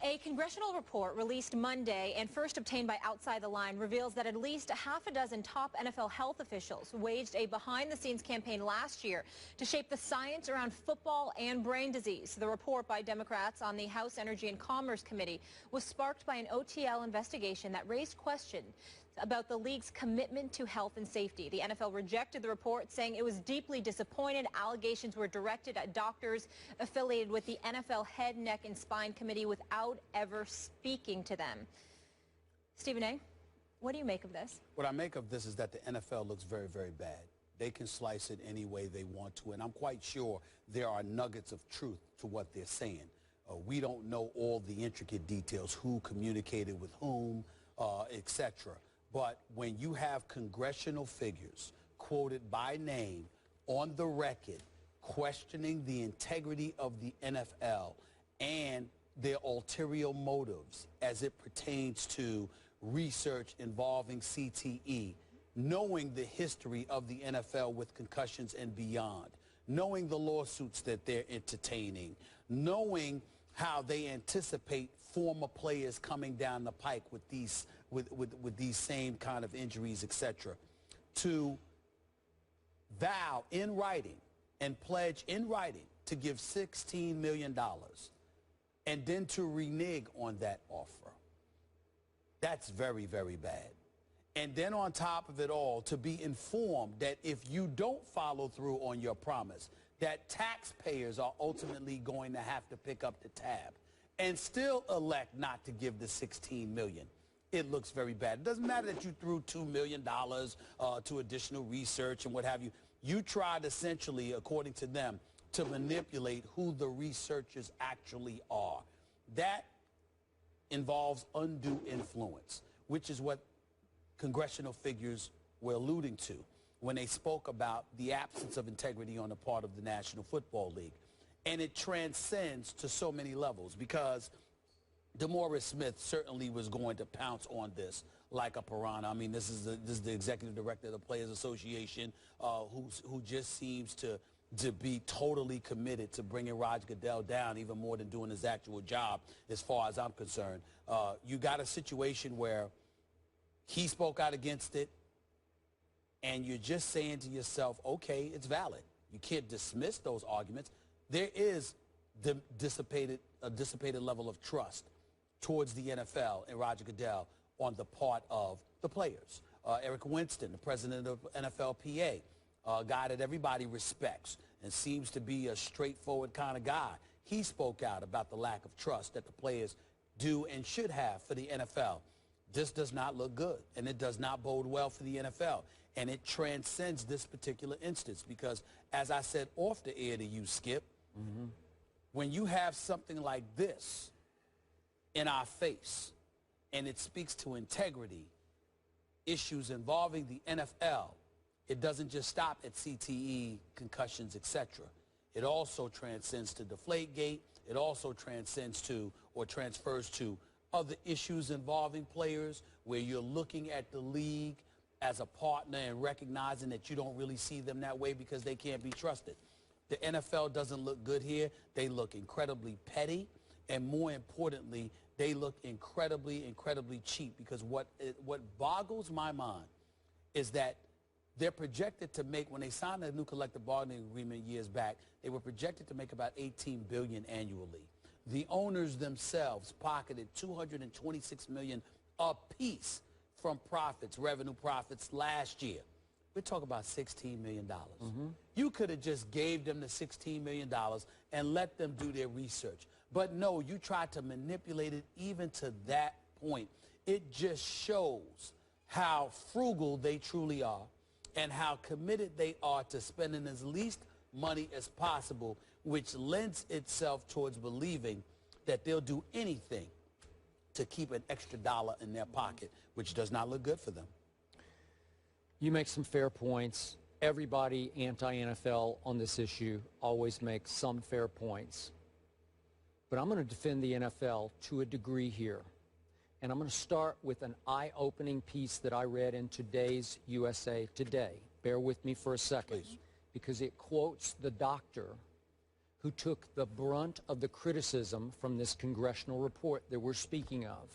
A congressional report released Monday and first obtained by Outside the Line reveals that at least half a dozen top NFL health officials waged a behind-the-scenes campaign last year to shape the science around football and brain disease. The report by Democrats on the House Energy and Commerce Committee was sparked by an OTL investigation that raised questions about the league's commitment to health and safety. The NFL rejected the report, saying it was deeply disappointed. Allegations were directed at doctors affiliated with the NFL Head, Neck, and Spine Committee without ever speaking to them. Stephen A., what do you make of this? What I make of this is that the NFL looks very, very bad. They can slice it any way they want to, and I'm quite sure there are nuggets of truth to what they're saying. We don't know all the intricate details, who communicated with whom, etc. But when you have congressional figures quoted by name on the record questioning the integrity of the NFL and their ulterior motives as it pertains to research involving CTE, knowing the history of the NFL with concussions and beyond, knowing the lawsuits that they're entertaining, knowing how they anticipate former players coming down the pike with these same kind of injuries, etc., to vow in writing and pledge in writing to give $16 million and then to renege on that offer. That's very, very bad. And then on top of it all, to be informed that if you don't follow through on your promise, that taxpayers are ultimately going to have to pick up the tab and still elect not to give the $16 million. It looks very bad. It doesn't matter that you threw $2 million to additional research and what have you. You tried essentially, according to them, to manipulate who the researchers actually are. That involves undue influence, which is what congressional figures were alluding to when they spoke about the absence of integrity on the part of the National Football League. And it transcends to so many levels, because DeMaurice Smith certainly was going to pounce on this like a piranha. I mean, this is the executive director of the Players Association who just seems to be totally committed to bringing Roger Goodell down, even more than doing his actual job, as far as I'm concerned. You got a situation where he spoke out against it, and you're just saying to yourself, okay, it's valid. You can't dismiss those arguments. There is a dissipated level of trust towards the NFL and Roger Goodell on the part of the players. Eric Winston, the president of NFLPA, a guy that everybody respects and seems to be a straightforward kind of guy, he spoke out about the lack of trust that the players do and should have for the NFL. This does not look good, and it does not bode well for the NFL. And it transcends this particular instance because, as I said off the air to you, Skip, when you have something like this in our face and it speaks to integrity, issues involving the NFL, it doesn't just stop at CTE, concussions, etc. It also transcends to Deflategate. It also transcends to or transfers to other issues involving players where you're looking at the league as a partner and recognizing that you don't really see them that way because they can't be trusted. The NFL doesn't look good here. They look incredibly petty, and more importantly, they look incredibly, incredibly cheap, because what boggles my mind is that they're projected to make, when they signed the new collective bargaining agreement years back, they were projected to make about $18 billion annually. The owners themselves pocketed $226 million apiece from profits, revenue profits last year. We're talking about $16 million. You could have just gave them the $16 million and let them do their research. But no, you tried to manipulate it even to that point. It just shows how frugal they truly are and how committed they are to spending as least money as possible, which lends itself towards believing that they'll do anything to keep an extra dollar in their pocket, which does not look good for them. You make some fair points. Everybody anti-NFL on this issue always makes some fair points. But I'm going to defend the NFL to a degree here. And I'm going to start with an eye-opening piece that I read in today's USA Today. Bear with me for a second. Please. Because it quotes the doctor who took the brunt of the criticism from this congressional report that we're speaking of.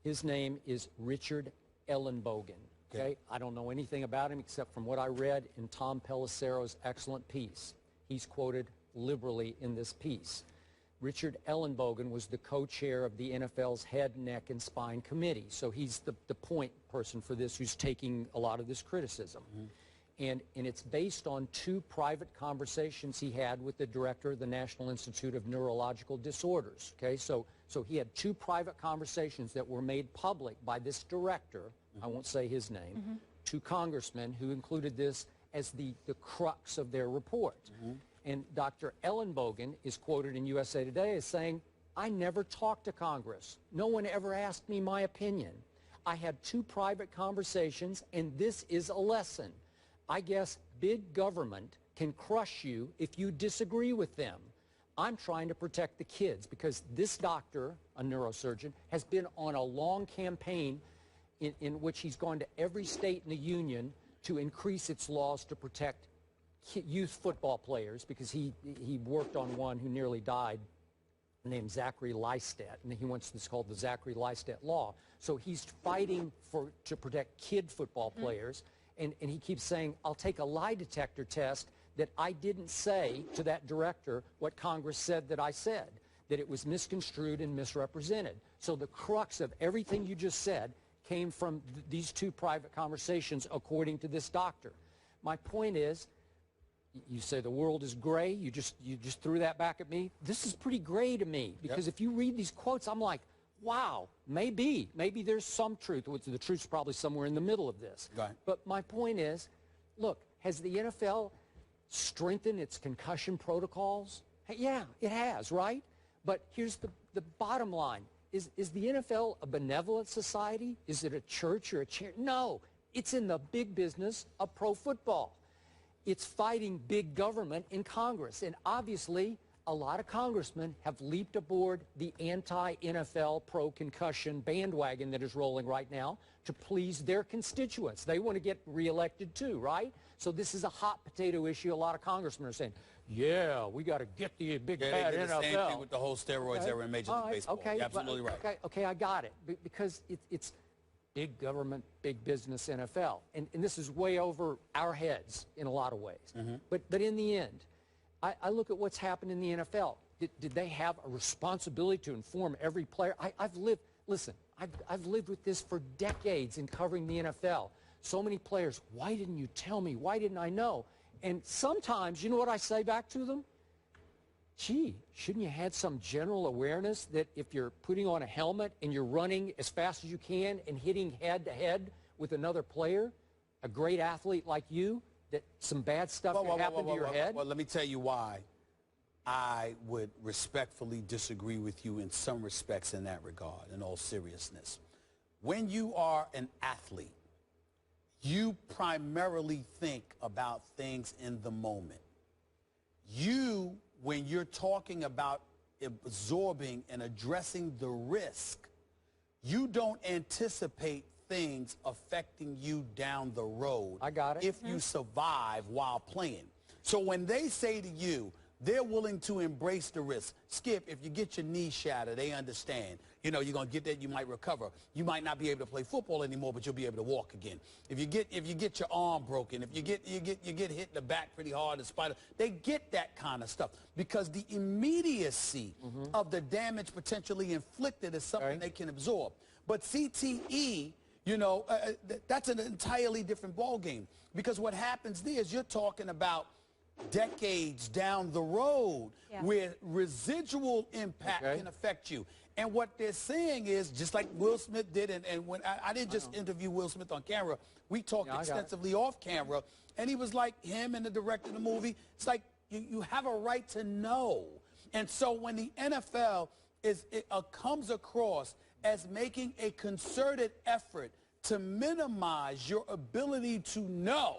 His name is Richard Ellenbogen. Okay? I don't know anything about him except from what I read in Tom Pellicero's excellent piece. He's quoted liberally in this piece. Richard Ellenbogen was the co-chair of the NFL's Head, Neck, and Spine Committee. So he's the point person for this who's taking a lot of this criticism. And it's based on 2 private conversations he had with the director of the National Institute of Neurological Disorders. Okay, so he had 2 private conversations that were made public by this director, I won't say his name, 2 congressmen who included this as the crux of their report. And Dr. Ellenbogen is quoted in USA Today as saying, "I never talked to Congress. No one ever asked me my opinion. I had 2 private conversations, and this is a lesson. I guess big government can crush you if you disagree with them. I'm trying to protect the kids," because this doctor, a neurosurgeon, has been on a long campaign in which he's gone to every state in the union to increase its laws to protect youth football players, because he worked on one who nearly died named Zachary Lystat, and he wants this called the Zachary Lystat Law. So he's fighting to protect kid football players, and he keeps saying, "I'll take a lie detector test that I didn't say to that director what Congress said that I said, that it was misconstrued and misrepresented." So the crux of everything you just said came from these 2 private conversations, according to this doctor. My point is, you say the world is gray. You just threw that back at me. This is pretty gray to me, because if you read these quotes, I'm like, wow, maybe there's some truth. The truth's probably somewhere in the middle of this. Right. But my point is, look, has the NFL strengthened its concussion protocols? Hey, yeah, it has, right? But here's the bottom line. Is the NFL a benevolent society? Is it a church or a charity? No, it's in the big business of pro football. It's fighting big government in Congress. And obviously, a lot of congressmen have leaped aboard the anti-NFL pro-concussion bandwagon that is rolling right now to please their constituents. They want to get reelected too, right? So this is a hot potato issue. A lot of congressmen are saying, yeah, we got to get the big bad they did NFL. the same thing with the whole steroids era in Major League Baseball. Okay, You're absolutely right. Okay, I got it. Because it's big government, big business NFL. And this is way over our heads in a lot of ways. But in the end, I look at what's happened in the NFL. Did they have a responsibility to inform every player? I've lived with this for decades in covering the NFL. So many players, why didn't you tell me? Why didn't I know? And sometimes, you know what I say back to them? Gee, shouldn't you have some general awareness that if you're putting on a helmet and you're running as fast as you can and hitting head-to-head with another player, a great athlete like you, that some bad stuff could happen to your head? Well, let me tell you why I would respectfully disagree with you in some respects in that regard, in all seriousness. When you are an athlete, you primarily think about things in the moment. When you're talking about absorbing and addressing the risk, you don't anticipate things affecting you down the road. I got it. If you survive while playing. So when they say to you, they're willing to embrace the risk. Skip, if you get your knee shattered, they understand. You know, you're going to get that, you might recover. You might not be able to play football anymore, but you'll be able to walk again. If you get your arm broken, if you get hit in the back pretty hard, they get that kind of stuff because the immediacy of the damage potentially inflicted is something they can absorb. But CTE, you know, that's an entirely different ballgame because what happens there is you're talking about decades down the road where residual impact can affect you. And what they're saying is, just like Will Smith did, and when I didn't just interview Will Smith on camera, we talked extensively off camera, and he was like, him and the director of the movie, it's like, you have a right to know. And so when the NFL comes across as making a concerted effort to minimize your ability to know,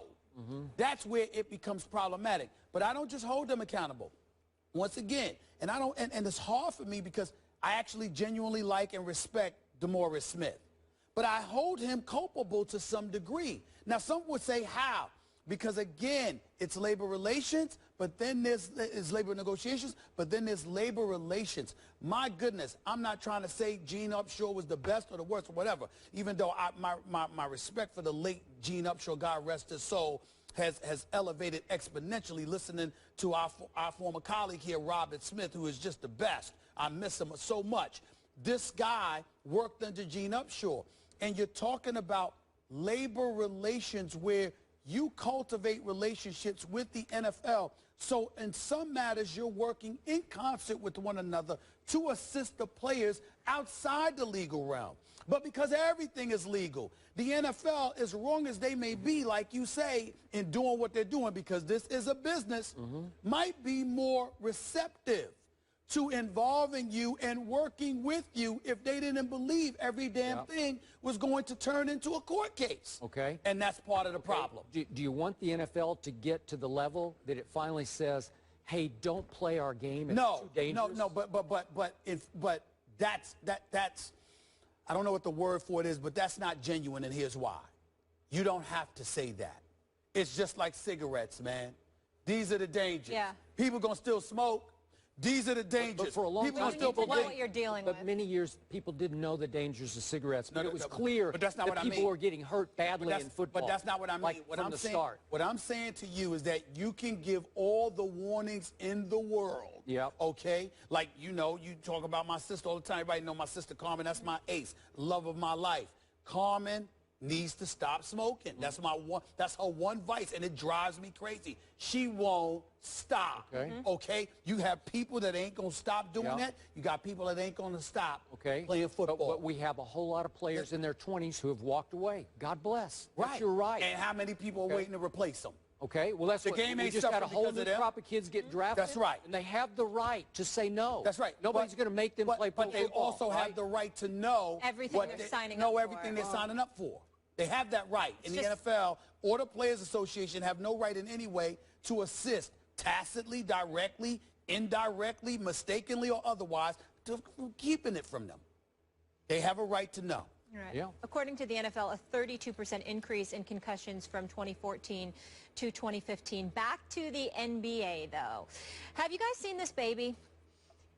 that's where it becomes problematic. But I don't just hold them accountable. Once again, and it's hard for me because I actually genuinely like and respect DeMaurice Smith. But I hold him culpable to some degree. Now, some would say how? because, again, it's labor relations, but then there's labor negotiations, but then there's labor relations. My goodness, I'm not trying to say Gene Upshaw was the best or the worst or whatever, even though my respect for the late Gene Upshaw, God rest his soul, has elevated exponentially, listening to our former colleague here, Robert Smith, who is just the best. I miss him so much. This guy worked under Gene Upshaw, and you're talking about labor relations where you cultivate relationships with the NFL. So in some matters, you're working in concert with one another to assist the players outside the legal realm. But because everything is legal, the NFL, as wrong as they may be, like you say, in doing what they're doing, because this is a business, might be more receptive to involving you and working with you if they didn't believe every damn thing was going to turn into a court case. Okay. And that's part of the problem. Do you want the NFL to get to the level that it finally says, hey, don't play our game, it's too dangerous? No, but that's I don't know what the word for it is, but that's not genuine, and here's why. You don't have to say that. It's just like cigarettes, man. These are the dangers. Yeah. People gonna still smoke. These are the dangers. But for a long people time, still you know what you're dealing with. But many years, people didn't know the dangers of cigarettes. But No, it was no, clear but that's not that what I people mean. were getting hurt badly in football. But that's not what I mean. Like from the start. What I'm saying to you is that you can give all the warnings in the world. Yep. Okay? Like, you know, you talk about my sister all the time. Everybody know my sister Carmen. That's my ace. Love of my life. Carmen needs to stop smoking. That's her one vice, and it drives me crazy. She won't stop. Okay. Okay? You have people that ain't gonna stop doing that. You got people that ain't gonna stop playing football. But we have a whole lot of players in their 20s who have walked away. God bless. Right. That's your right. And how many people are waiting to replace them? Okay, well, that's The what game we ain't just got a suffering whole because new of them. crop of kids get drafted. That's right. And they have the right to say no. That's right. Nobody's going to make them play pro But they football, also have the right to know everything what they're signing up for. everything they're signing up for. They have that right. In the NFL or the Players Association have no right in any way to assist tacitly, directly, indirectly, mistakenly, or otherwise to keeping it from them. They have a right to know. Right. Yeah. According to the NFL, a 32% increase in concussions from 2014 to 2015. Back to the NBA, though. Have you guys seen this baby?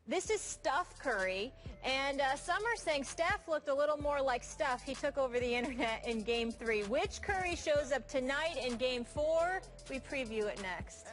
This is Steph Curry, and some are saying Steph looked a little more like Steph. He took over the internet in Game 3. Which Curry shows up tonight in Game 4? We preview it next.